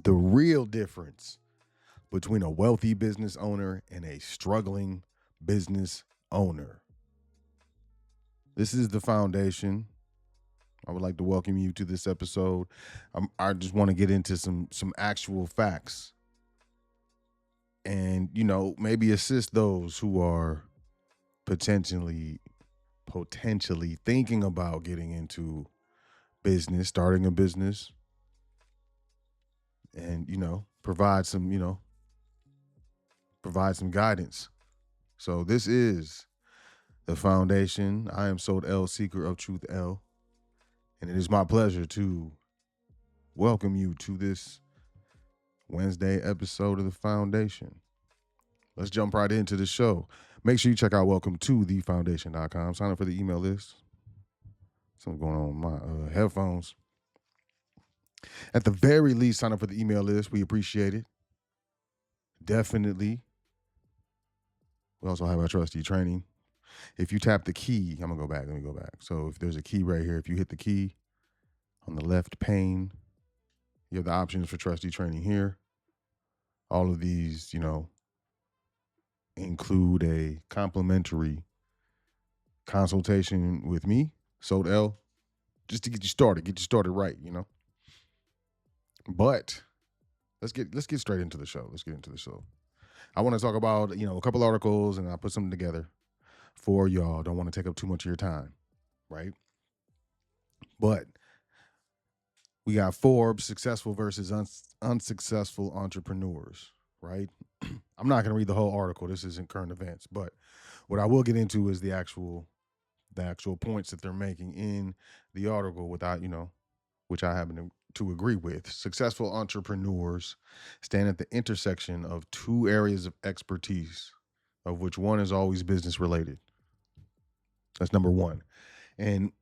The real difference between a wealthy business owner and a struggling business owner. This is the foundation. I would like to welcome you to this episode. I just want to get into some actual facts and maybe assist those who are potentially thinking about getting into business, starting a business, and provide some guidance. So this is the foundation. I am Sot L, seeker of truth L, and it is my pleasure to welcome you to this Wednesday episode of the foundation. Let's jump right into the show. Make sure you check out welcome to thefoundation.com. Sign up for the email list. Something going on with my headphones. At the very least, sign up for the email list. We appreciate it. Definitely. We also have our trustee training. If you tap the key, I'm going to go back. Let me go back. So if there's a key right here, if you hit the key on the left pane, you have the options for trustee training here. All of these, include a complimentary consultation with me, Sot L, just to get you started right, But let's get straight into the show. Let's get into the show. I want to talk about, a couple articles, and I put something together for y'all. Don't want to take up too much of your time, right? But we got Forbes, successful versus unsuccessful entrepreneurs, right? I'm not going to read the whole article. This isn't current events, but what I will get into is the actual points that they're making in the article without, which I happen to agree with. Successful entrepreneurs stand at the intersection of two areas of expertise, of which one is always business related. That's number one. And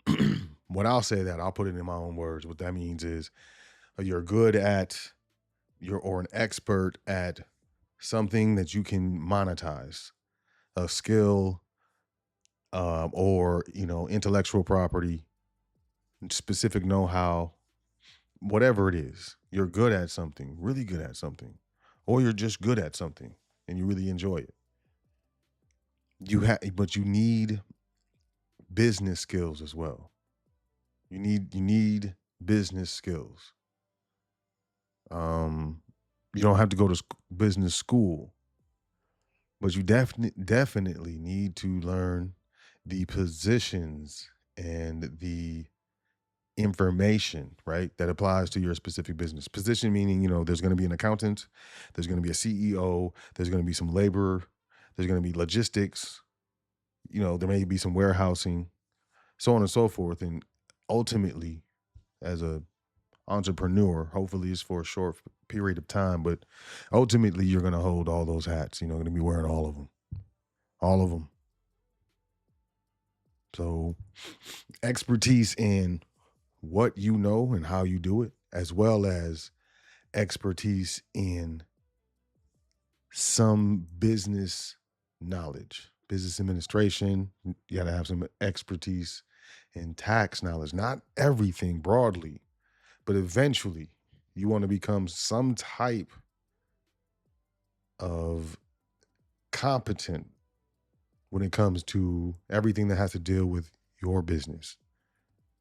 when I'll say that, I'll put it in my own words. What that means is you're good at, or an expert at something that you can monetize, a skill, or intellectual property, specific know-how, whatever it is. You're good at something, really good at something, or you're just good at something and you really enjoy it. But you need business skills as well. You need business skills. You don't have to go to business school, but you definitely need to learn the positions and the information, right, that applies to your specific business. Position meaning, there's going to be an accountant, there's going to be a CEO, there's going to be some labor, there's going to be logistics, there may be some warehousing, so on and so forth. And ultimately, as a entrepreneur, hopefully it's for a short period of time, but ultimately you're going to hold all those hats. Going to be wearing all of them. So expertise in what you know and how you do it, as well as expertise in some business knowledge, business administration. You got to have some expertise in tax knowledge, not everything broadly, but eventually you want to become some type of competent when it comes to everything that has to deal with your business.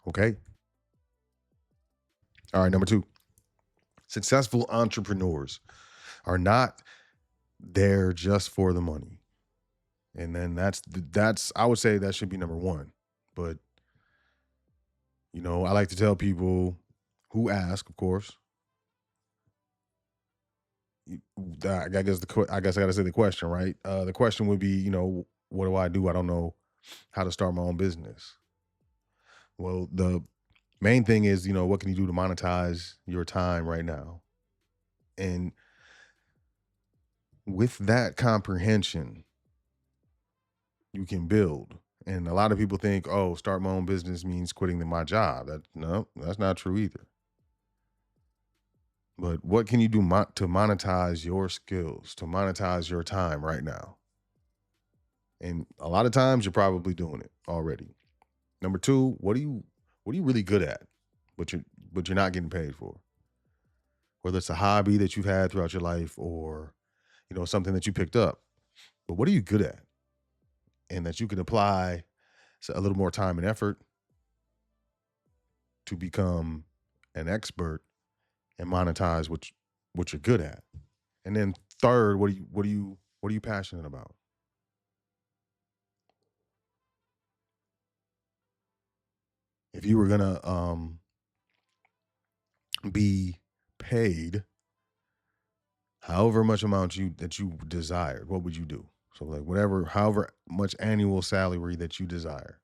Okay? All right, number two. Successful entrepreneurs are not there just for the money. And then that's I would say that should be number one. But I like to tell people who ask, of course. I guess I gotta say the question, right? The question would be, what do I do? I don't know how to start my own business. Well, the main thing is, what can you do to monetize your time right now? And with that comprehension, you can build. And a lot of people think, oh, start my own business means quitting my job. That's not true either. But what can you do to monetize your skills, to monetize your time right now? And a lot of times you're probably doing it already. Number two, what are you really good at, but you're not getting paid for? whether it's a hobby that you've had throughout your life or, something that you picked up. But what are you good at? And that you can apply a little more time and effort to become an expert and monetize what you're good at. And then third, what are you passionate about? If you were gonna be paid however much amount that you desired, what would you do? So like however much annual salary that you desire,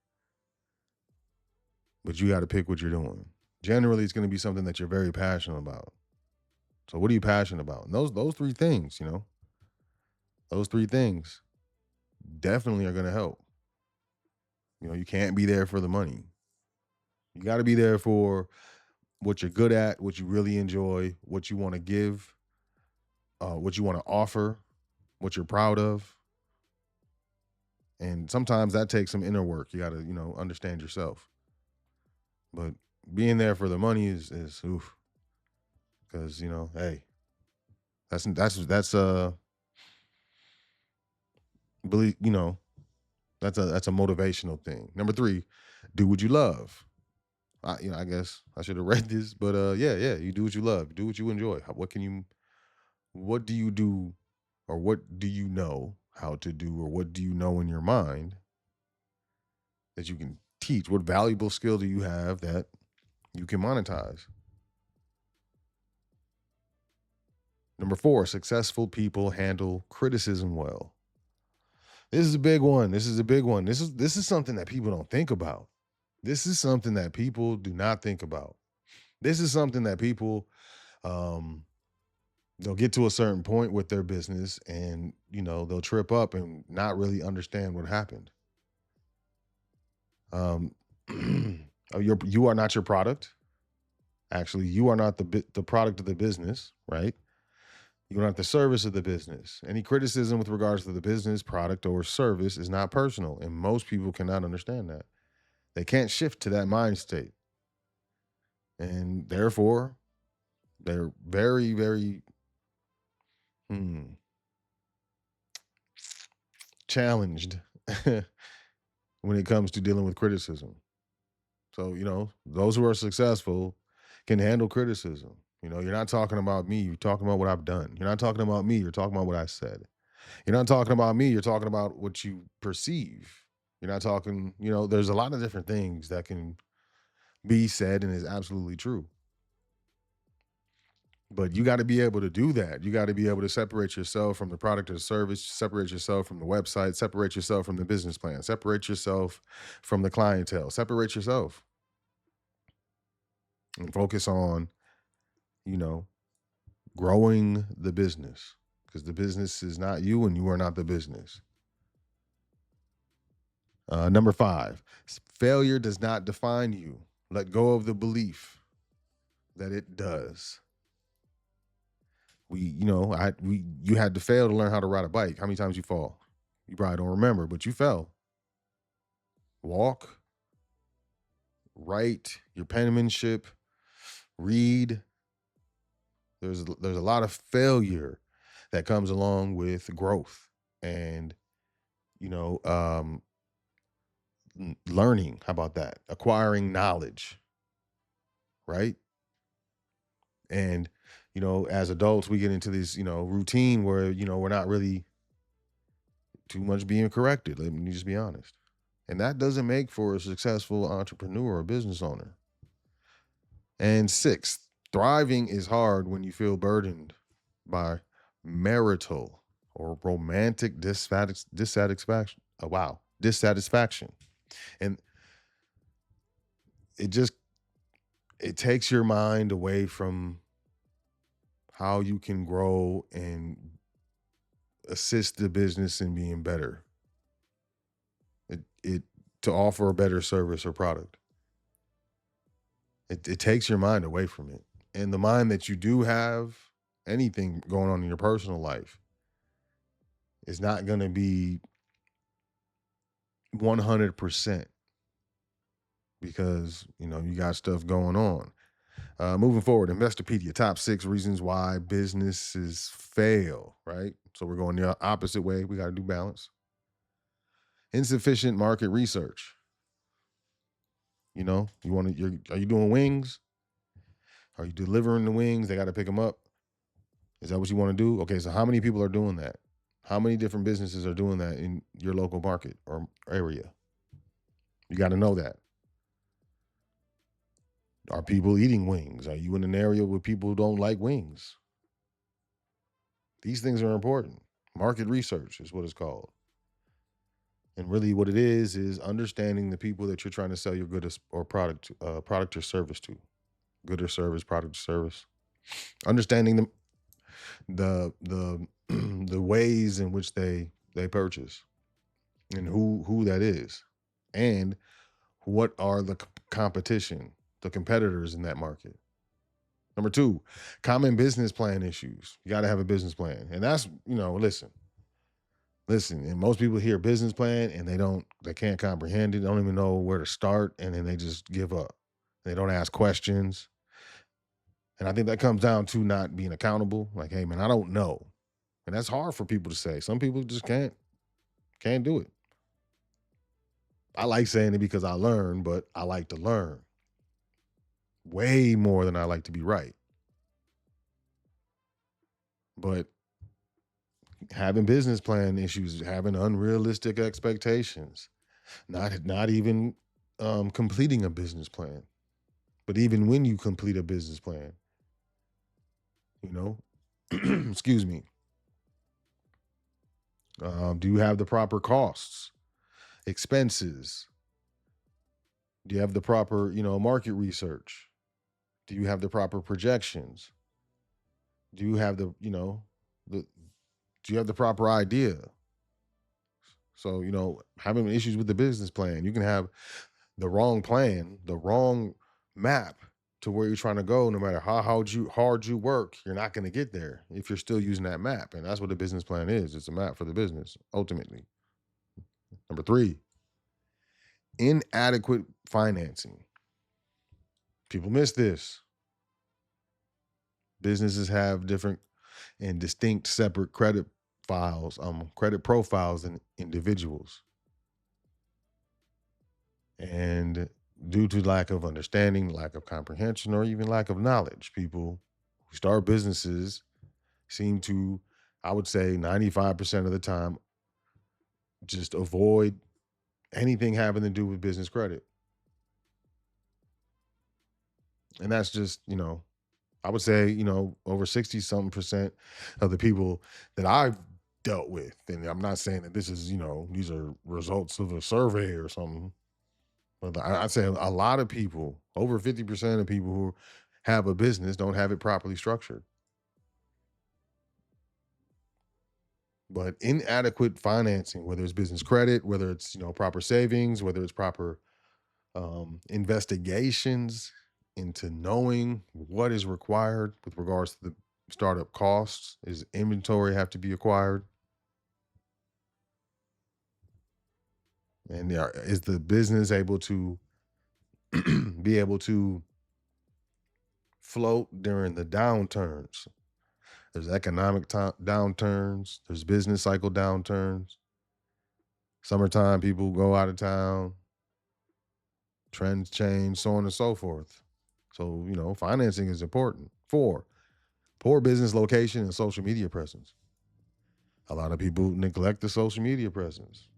but you got to pick what you're doing. Generally, it's going to be something that you're very passionate about. So what are you passionate about? And those three things, those three things definitely are going to help. You can't be there for the money. You got to be there for what you're good at, what you really enjoy, what you want to give, what you want to offer, what you're proud of. And sometimes that takes some inner work. You got to, understand yourself. But being there for the money is oof. Because, hey, that's believe, that's a motivational thing. Number three, do what you love. I guess I should have read this, but yeah, you do what you love, do what you enjoy. What do you do, or what do you know how to do, or what do you know in your mind that you can teach? What valuable skill do you have that you can monetize? Number four, successful people handle criticism well. This is a big one. This is a big one. This is something that people don't think about. This is something that people do not think about. This is something that people um they'll get to a certain point with their business and they'll trip up and not really understand what happened. Um you are not your product. Actually, you are not the product of the business, right? You're not the service of the business. Any criticism with regards to the business, product, or service is not personal, and most people cannot understand that. They can't shift to that mind state, and therefore, they're very, very hmm, challenged when it comes to dealing with criticism. So, those who are successful can handle criticism. You're not talking about me, you're talking about what I've done. You're not talking about me, you're talking about what I said. You're not talking about me, you're talking about what you perceive. You're not talking, there's a lot of different things that can be said and is absolutely true. But you got to be able to do that. You got to be able to separate yourself from the product or service, separate yourself from the website, separate yourself from the business plan, separate yourself from the clientele, separate yourself and focus on, you know, growing the business because the business is not you and you are not the business. Number five, failure does not define you. Let go of the belief that it does. You had to fail to learn how to ride a bike. How many times you fall? You probably don't remember, but you fell. Walk, write your penmanship, read. There's a lot of failure that comes along with growth and you know um learning. How about that? Acquiring knowledge, right? And as adults, we get into this routine where we're not really too much being corrected. Let me just be honest. And that doesn't make for a successful entrepreneur or business owner. And sixth, thriving is hard when you feel burdened by marital or romantic dissatisfaction. Oh, wow, dissatisfaction. And it just it takes your mind away from how you can grow and assist the business in being better. It to offer a better service or product. It takes your mind away from it. And the mind that you do have, anything going on in your personal life, is not going to be 100% because, you got stuff going on. Moving forward, Investopedia, top 6 reasons why businesses fail, right? So we're going the opposite way. We got to do balance. Insufficient market research. Are you doing wings? Are you delivering the wings? They got to pick them up. Is that what you want to do? Okay, so how many people are doing that? How many different businesses are doing that in your local market or area? You got to know that. Are people eating wings? Are you in an area where people don't like wings? These things are important. Market research is what it's called. And really what it is understanding the people that you're trying to sell your good or product or service to. Good or service, product or service. Understanding the the ways in which they purchase and who that is. And what are the competition, the competitors in that market. Number 2, common business plan issues. You got to have a business plan. And that's, listen, and most people hear business plan and they can't comprehend it. They don't even know where to start. And then they just give up. They don't ask questions. And I think that comes down to not being accountable. Like, hey man, I don't know. And that's hard for people to say. Some people just can't do it. I like saying it because I learn, but I like to learn way more than I like to be right. But having business plan issues, having unrealistic expectations, not even completing a business plan. But even when you complete a business plan, you know, excuse me, do you have the proper costs, expenses? Do you have the proper, market research? Do you have the proper projections? Do you have the do you have the proper idea? So, having issues with the business plan, you can have the wrong plan, the wrong map to where you're trying to go. No matter how hard you work, you're not going to get there if you're still using that map. And that's what a business plan is. It's a map for the business, ultimately. Number 3, inadequate financing. People miss this. Businesses have different and distinct separate credit profiles than individuals. And due to lack of understanding, lack of comprehension, or even lack of knowledge, people who start businesses seem to, I would say 95% of the time, just avoid anything having to do with business credit. And that's just, I would say, over 60 something percent of the people that I've dealt with. And I'm not saying that this is, these are results of a survey or something. But I'd say a lot of people, over 50% of people who have a business don't have it properly structured. But inadequate financing, whether it's business credit, whether it's, proper savings, whether it's proper investigations into knowing what is required with regards to the startup costs, is inventory have to be acquired, and is the business able to be able to float during the downturns. There's economic downturns, there's business cycle downturns. Summertime, people go out of town, trends change, so on and so forth. So, financing is important. 4, poor business location and social media presence. A lot of people neglect the social media presence.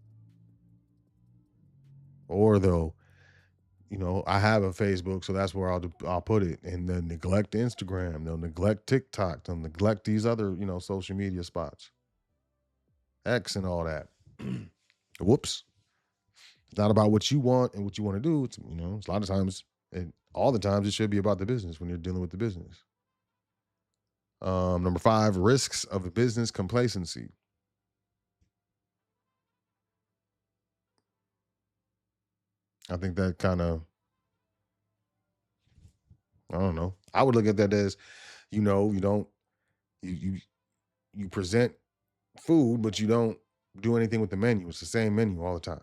Or they'll, I have a Facebook, so that's where I'll put it. And then neglect Instagram. They'll neglect TikTok. They'll neglect these other, social media spots. X and all that. Whoops. It's not about what you want and what you want to do. It's, it's a lot of times, and all the times, it should be about the business when you're dealing with the business. Number 5, risks of a business complacency. I think that kind of, I don't know. I would look at that as, you don't, you you present food, but you don't do anything with the menu. It's the same menu all the time.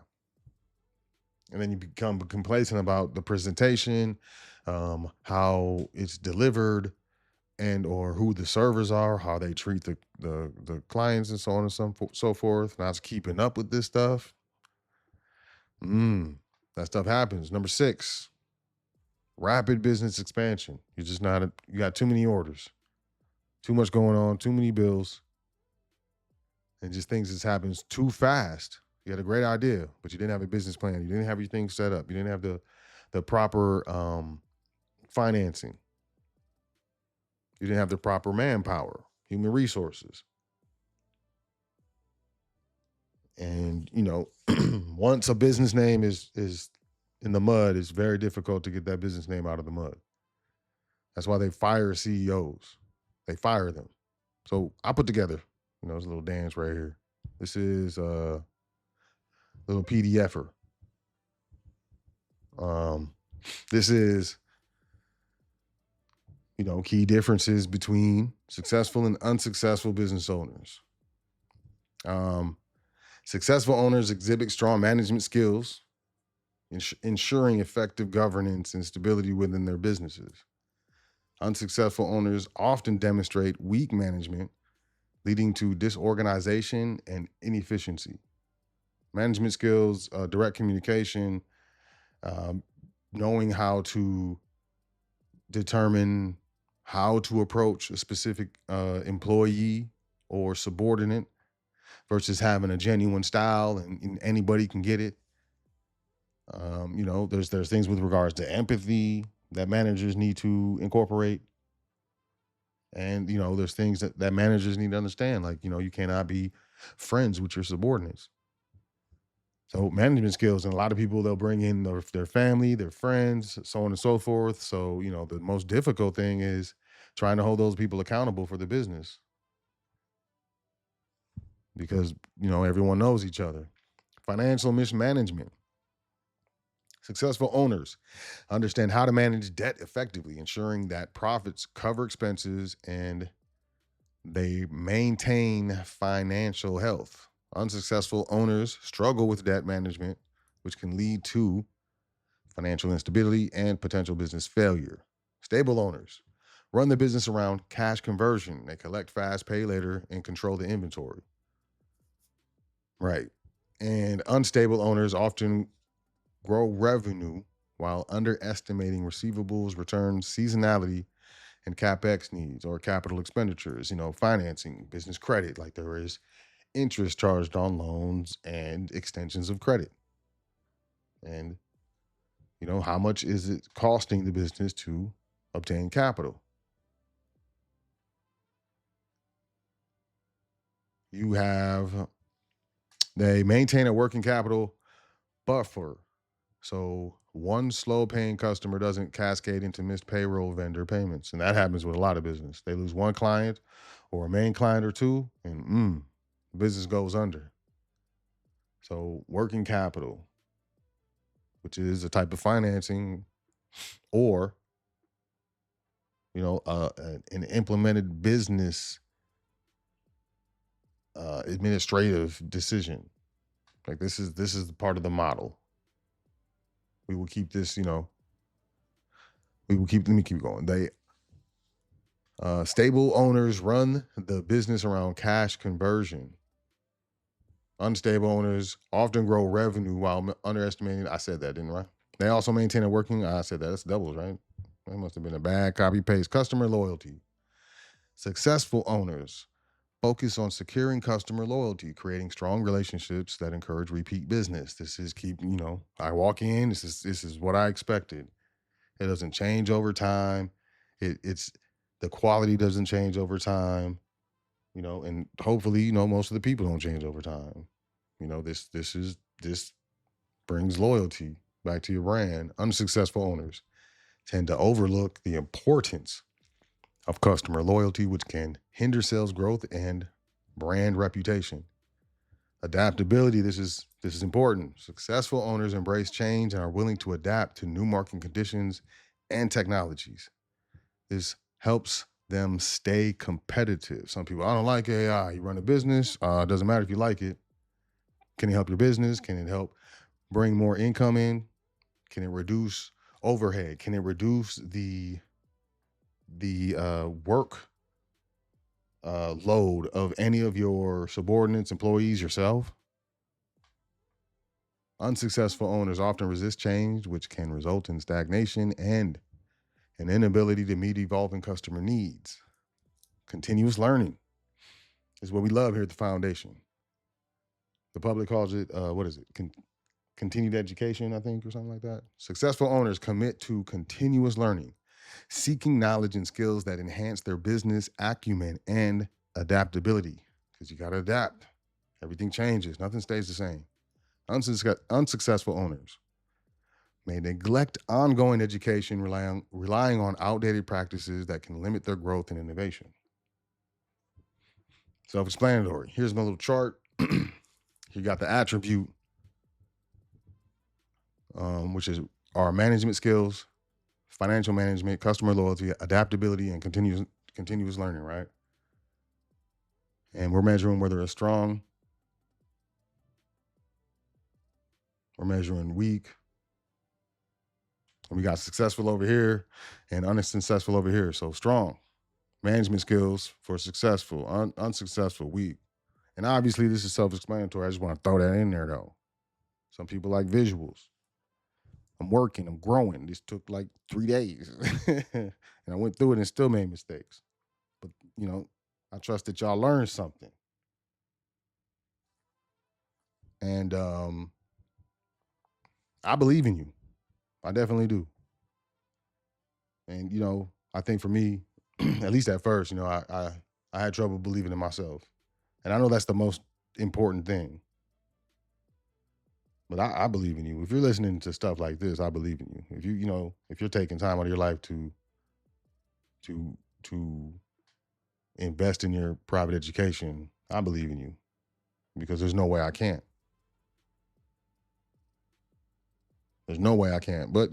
And then you become complacent about the presentation, how it's delivered, and or who the servers are, how they treat the clients, and so on and so forth. Not keeping up with this stuff. That stuff happens. Number 6, rapid business expansion. You're just not you got too many orders, too much going on, too many bills, and just things just happens too fast. You had a great idea, but you didn't have a business plan. You didn't have your things set up. You didn't have the proper financing. You didn't have the proper manpower, human resources. And once a business name is in the mud, it's very difficult to get that business name out of the mud. That's why they fire CEOs. They fire them. So I put together, this little dance right here. This is a little PDFer. This is, key differences between successful and unsuccessful business owners. Successful owners exhibit strong management skills, ensuring effective governance and stability within their businesses. Unsuccessful owners often demonstrate weak management, leading to disorganization and inefficiency. Management skills, direct communication, knowing how to determine how to approach a specific employee or subordinate versus having a genuine style and anybody can get it. There's things with regards to empathy that managers need to incorporate. And, there's things that managers need to understand. Like, you cannot be friends with your subordinates. So management skills, and a lot of people, they'll bring in their family, their friends, so on and so forth. So, the most difficult thing is trying to hold those people accountable for the business because, everyone knows each other. Financial mismanagement. Successful owners understand how to manage debt effectively, ensuring that profits cover expenses and they maintain financial health. Unsuccessful owners struggle with debt management, which can lead to financial instability and potential business failure. Stable owners run the business around cash conversion. They collect fast, pay later, and control the inventory. Right. And unstable owners often grow revenue while underestimating receivables, returns, seasonality, and capex needs or capital expenditures, financing, business credit, like there is interest charged on loans and extensions of credit. And, how much is it costing the business to obtain capital? They maintain a working capital buffer. So one slow paying customer doesn't cascade into missed payroll vendor payments. And that happens with a lot of business. They lose one client or a main client or two, and business goes under. So working capital, which is a type of financing or, an implemented business administrative decision. Like this is part of the model. We will keep this, let me keep going. Stable owners run the business around cash conversion. Unstable owners often grow revenue while underestimating. I said that, didn't I? They also maintain a working. I said that. That's doubles, right? That must have been a bad copy paste. Customer loyalty. Successful owners focus on securing customer loyalty, creating strong relationships that encourage repeat business. This is I walk in, this is what I expected. It doesn't change over time. It's the quality doesn't change over time, and hopefully, most of the people don't change over time. This brings loyalty back to your brand. Unsuccessful owners tend to overlook the importance of customer loyalty, which can hinder sales growth and brand reputation. Adaptability, this is important. Successful owners embrace change and are willing to adapt to new market conditions and technologies. This helps them stay competitive. Some people, I don't like AI. You run a business, doesn't matter if you like it. Can it help your business? Can it help bring more income in? Can it reduce overhead? Can it reduce the work load of any of your subordinates, employees, yourself? Unsuccessful owners often resist change, which can result in stagnation and an inability to meet evolving customer needs. Continuous learning is what we love here at the foundation. The public calls it, what is it? Continued education, I think, or something like that. Successful owners commit to continuous learning, seeking knowledge and skills that enhance their business acumen and adaptability. Because you got to adapt. Everything changes, nothing stays the same. Unsuccessful owners may neglect ongoing education, relying on outdated practices that can limit their growth and innovation. Self-explanatory. Here's my little chart. You got the attribute, which is our management skills, financial management, customer loyalty, adaptability, and continuous learning, right? And we're measuring whether it's strong, we're measuring weak, and we got successful over here and unsuccessful over here. So strong management skills for successful, unsuccessful, weak. And obviously this is self-explanatory. I just want to throw that in there though. Some people like visuals. I'm working, I'm growing. This took like 3 days. And I went through it and still made mistakes. But, I trust that y'all learned something. And I believe in you. I definitely do. And, I think for me, at least at first, I had trouble believing in myself. And I know that's the most important thing. But I believe in you. If you're listening to stuff like this, I believe in you. If if you're taking time out of your life to invest in your private education, I believe in you. Because there's no way I can't. There's no way I can't. But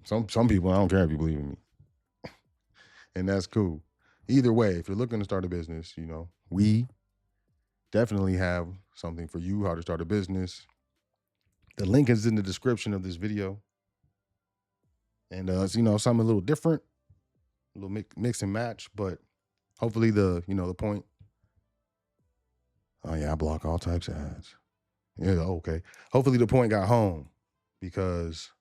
some people, I don't care if you believe in me. And that's cool. Either way, if you're looking to start a business, we definitely have something for you, how to start a business. The link is in the description of this video. And it's, something a little different, a little mix and match, but hopefully the point. Oh yeah, I block all types of ads. Yeah, okay. Hopefully the point got home, because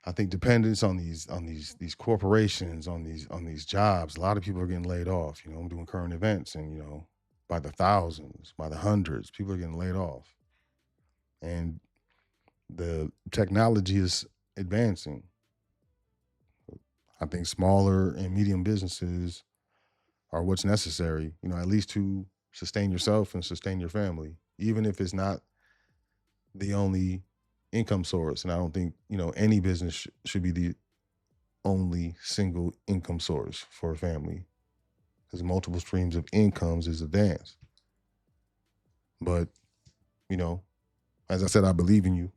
I think dependence on these corporations, on these jobs, a lot of people are getting laid off. I'm doing current events, and by the thousands, by the hundreds, people are getting laid off. And the technology is advancing. I think smaller and medium businesses are what's necessary, at least to sustain yourself and sustain your family, even if it's not the only income source. And I don't think, any business should be the only single income source for a family, because multiple streams of incomes is advanced. But, as I said, I believe in you.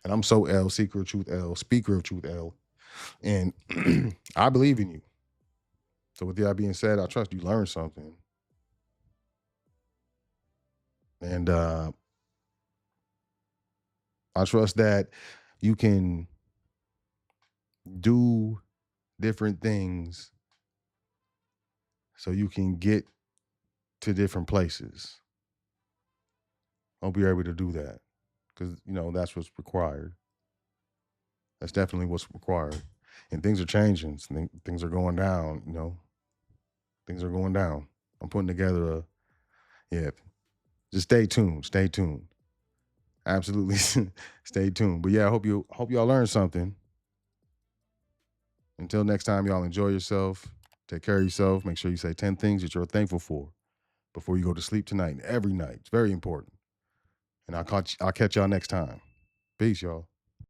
And I'm so L, seeker of truth L, speaker of truth L. And I believe in you. So with that being said, I trust you learned something. And I trust that you can do different things so you can get to different places. Hope you're able to do that, because, that's what's required. That's definitely what's required. And things are changing. Things are going down, Things are going down. I'm putting together just stay tuned. Stay tuned. Absolutely stay tuned. But yeah, I hope y'all learned something. Until next time, y'all enjoy yourself. Take care of yourself. Make sure you say 10 things that you're thankful for before you go to sleep tonight and every night. It's very important. And I'll catch y'all next time. Peace, y'all.